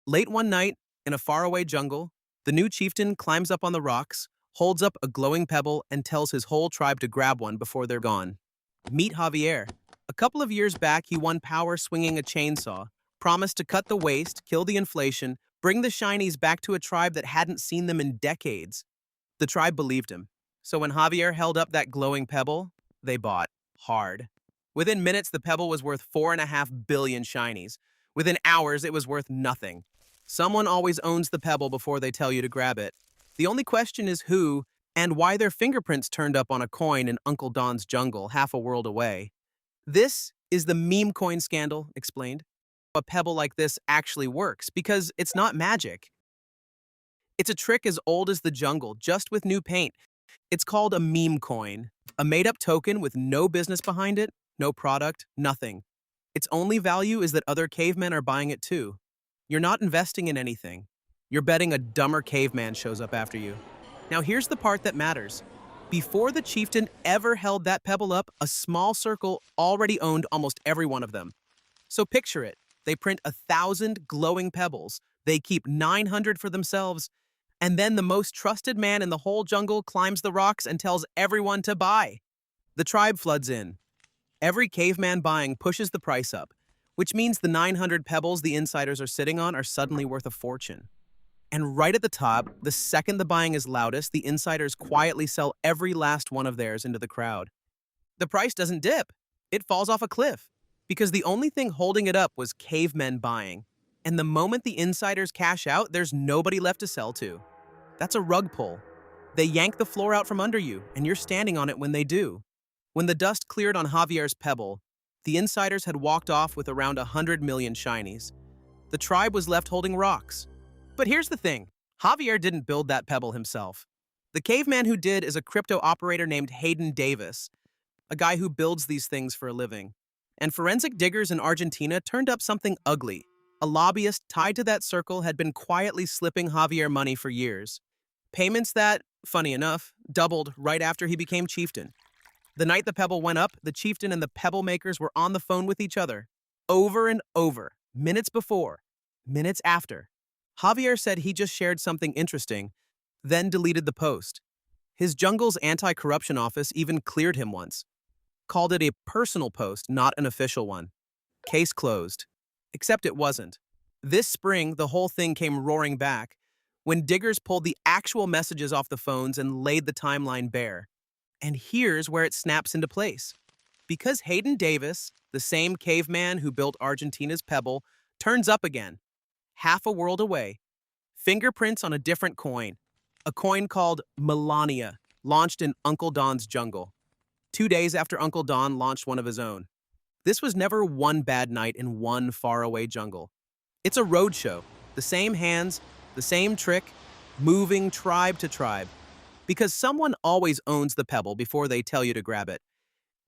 Late one night, in a faraway jungle, the new chieftain climbs up on the rocks, holds up a glowing pebble, and tells his whole tribe to grab one before they're gone. Meet Javier. A couple of years back, he won power swinging a chainsaw, promised to cut the waste, kill the inflation, bring the shinies back to a tribe that hadn't seen them in decades. The tribe believed him. So when Javier held up that glowing pebble, they bought hard. Within minutes, the pebble was worth 4.5 billion shinies. Within hours, it was worth nothing. Someone always owns the pebble before they tell you to grab it. The only question is who and why their fingerprints turned up on a coin in Uncle Don's jungle half a world away. This is the Memecoin scandal, explained. A pebble like this actually works because it's not magic. It's a trick as old as the jungle, just with new paint. It's called a meme coin, a made-up token with no business behind it, no product, nothing. Its only value is that other cavemen are buying it too. You're not investing in anything. You're betting a dumber caveman shows up after you. Now here's the part that matters. Before the chieftain ever held that pebble up, a small circle already owned almost every one of them. So picture it. They print 1,000 glowing pebbles. They keep 900 for themselves. And then the most trusted man in the whole jungle climbs the rocks and tells everyone to buy. The tribe floods in. Every caveman buying pushes the price up, which means the 900 pebbles the insiders are sitting on are suddenly worth a fortune. And right at the top, the second the buying is loudest, the insiders quietly sell every last one of theirs into the crowd. The price doesn't dip. It falls off a cliff. Because the only thing holding it up was cavemen buying. And the moment the insiders cash out, there's nobody left to sell to. That's a rug pull. They yank the floor out from under you, and you're standing on it when they do. When the dust cleared on Javier's pebble, the insiders had walked off with around 100 million shinies. The tribe was left holding rocks. But here's the thing. Javier didn't build that pebble himself. The caveman who did is a crypto operator named Hayden Davis, a guy who builds these things for a living. And forensic diggers in Argentina turned up something ugly. A lobbyist tied to that circle had been quietly slipping Javier money for years. Payments that, funny enough, doubled right after he became chieftain. The night the pebble went up, the chieftain and the pebble makers were on the phone with each other. Over and over, minutes before, minutes after. Javier said he just shared something interesting, then deleted the post. His jungle's anti-corruption office even cleared him once. Called it a personal post, not an official one. Case closed. Except it wasn't. This spring, the whole thing came roaring back when diggers pulled the actual messages off the phones and laid the timeline bare. And here's where it snaps into place. Because Hayden Davis, the same caveman who built Argentina's pebble, turns up again, half a world away, fingerprints on a different coin, a coin called MELANIA, launched in Uncle Don's jungle. 2 days after Uncle Don launched one of his own. This was never one bad night in one faraway jungle. It's a roadshow, the same hands, the same trick, moving tribe to tribe. Because someone always owns the pebble before they tell you to grab it.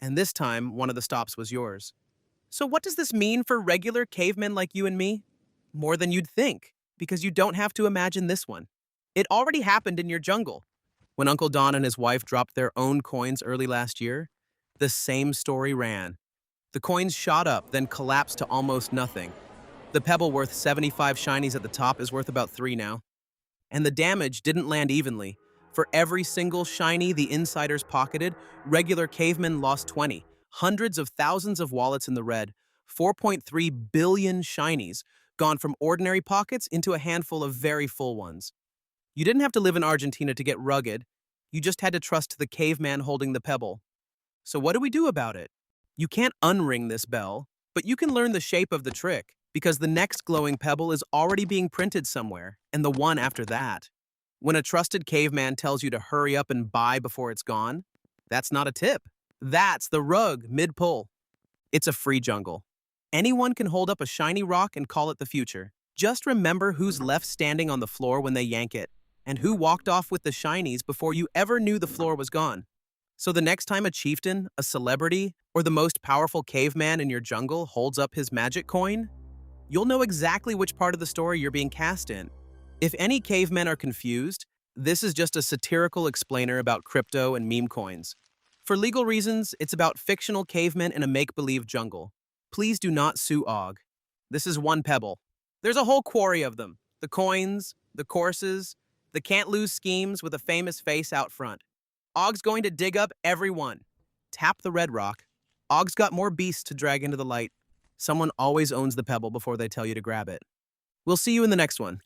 And this time, one of the stops was yours. So what does this mean for regular cavemen like you and me? More than you'd think, because you don't have to imagine this one. It already happened in your jungle. When Uncle Don and his wife dropped their own coins early last year, the same story ran. The coins shot up, then collapsed to almost nothing. The pebble worth 75 shinies at the top is worth about 3 now. And the damage didn't land evenly. For every single shiny the insiders pocketed, regular cavemen lost 20. Hundreds of thousands of wallets in the red. 4.3 billion shinies, gone from ordinary pockets into a handful of very full ones. You didn't have to live in Argentina to get rugged. You just had to trust the caveman holding the pebble. So what do we do about it? You can't unring this bell, but you can learn the shape of the trick, because the next glowing pebble is already being printed somewhere, and the one after that. When a trusted caveman tells you to hurry up and buy before it's gone, that's not a tip. That's the rug mid-pull. It's a free jungle. Anyone can hold up a shiny rock and call it the future. Just remember who's left standing on the floor when they yank it, and who walked off with the shinies before you ever knew the floor was gone. So the next time a chieftain, a celebrity, or the most powerful caveman in your jungle holds up his magic coin, you'll know exactly which part of the story you're being cast in. If any cavemen are confused, this is just a satirical explainer about crypto and meme coins. For legal reasons, it's about fictional cavemen in a make-believe jungle. Please do not sue OG. This is one pebble. There's a whole quarry of them. The coins, the courses, the can't-lose schemes with a famous face out front. Og's going to dig up every one. Tap the red rock. Og's got more beasts to drag into the light. Someone always owns the pebble before they tell you to grab it. We'll see you in the next one.